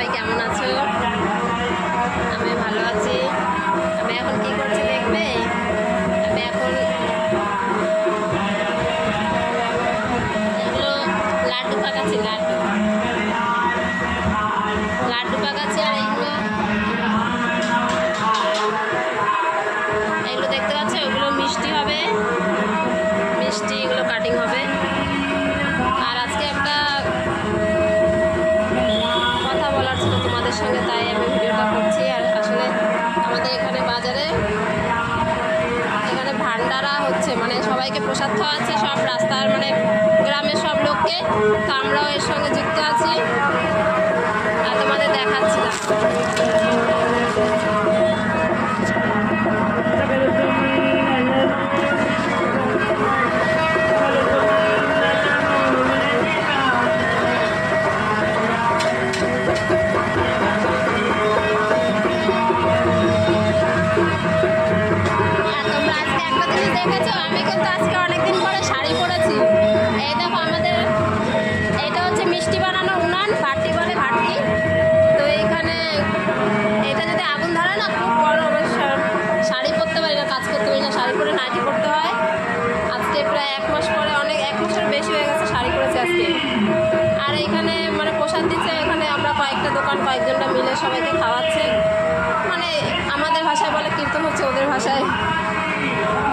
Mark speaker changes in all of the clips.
Speaker 1: সবাই কেমন আছো? আমি ভালো আছি। আমি এখন কি করছি দেখবে? আমি এখন এগুলো লাড্ডু পাকাচ্ছি। লাড্ডু পাকাচ্ছি। আর এগুলো দেখতে পাচ্ছ, ওগুলো মিষ্টি হবে। মিষ্টি এগুলো কাটিং হবে। আর আজকে একটা কথা বলার ছিল তোমাদের সঙ্গে, তাই আমি ভিডিওটা করছি। আর আসলে আমাদের এখানে বাজারে এখানে ভান্ডারা হচ্ছে, মানে সবাইকে প্রসাদ খাওয়াচ্ছে, সব রাস্তার মানে গ্রামের সব লোককে। তো আমরাও এর সঙ্গে যুক্ত আছি আর তোমাদের দেখাচ্ছিলাম। আমি কিন্তু আজকে অনেকদিন পরে শাড়ি পরেছি। এই দেখো, আমাদের এটা হচ্ছে মিষ্টি বানানোর উনান, ভাটি বলে, ভাটি। তো এইখানে এটা যদি আগুন ধরে না, খুব বড় শাড়ি পরতে পারি না, কাজ করতে পারি না, শাড়ি পরে নাইটি পরতে হয়। আজকে প্রায় 1 মাস পরে, অনেক 1 মাসের বেশি হয়ে গেছে শাড়ি পরেছি আজকে। আর এইখানে মানে প্রসাদ দিচ্ছে, এখানে আমরা কয়েকটা দোকান কয়েকজনটা মিলে সবাইকে খাওয়াচ্ছে। মানে আমাদের ভাষায় বলে কীর্তন হচ্ছে, ওদের ভাষায়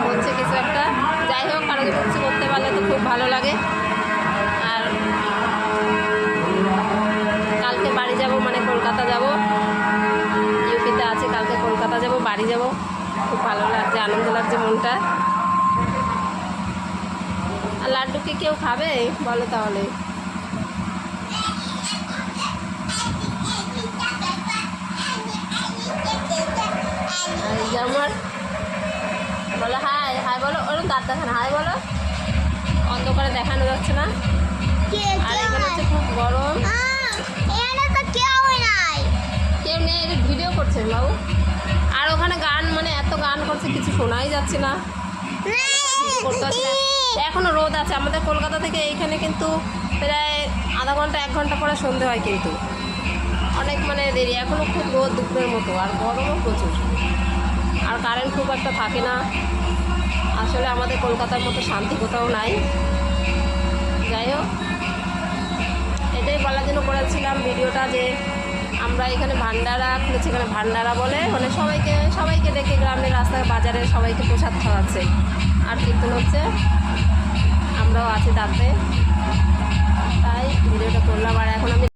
Speaker 1: হচ্ছে কিছু একটা। যাই হোক, কারো কিছু করতে পারলে তো খুব ভালো লাগে। আর কালকে বাড়ি যাব, মানে কলকাতা যাব। ইউপিতে আছি, কালকে কলকাতা যাব, বাড়ি যাব। খুব ভালো লাগছে, আনন্দ লাগছে মনটা। আর লাড্ডু কি কেউ খাবে বলো তাহলে? আমার বলো হাই, হাই বলো। ওরকম দাঁত দেখানো, হাই বলো। অন্ধকারে দেখানো যাচ্ছে না। আর এখানে হচ্ছে খুব গরম। কেউ নেই, ভিডিও করছে বাবু। আর ওখানে গান, মানে এত গান করছে, কিছু শোনাই যাচ্ছে না। করতে হচ্ছে না। এখনো রোদ আছে। আমাদের কলকাতা থেকে এইখানে কিন্তু প্রায় আধা ঘন্টা 1 ঘন্টা পরে সন্ধে হয়, কিন্তু অনেক মানে দেরি। এখনও খুব রোদ দুপুরের মতো, আর গরমও প্রচুর। আর কারেন্ট খুব একটা থাকে না। আসলে আমাদের কলকাতার মতো শান্তি কোথাও নাই। যাই হোক, এটাই বলার জন্য করেছিলাম ভিডিওটা, যে আমরা এখানে ভান্ডারা খুলেছি। এখানে ভান্ডারা বলে, মানে সবাইকে ডেকে গ্রামের রাস্তায় বাজারে সবাইকে প্রসাদ খাওয়াচ্ছে। আর কীর্তন হচ্ছে, আমরাও আছি তাতে। তাই ভিডিওটা করলাম। আর এখন আমি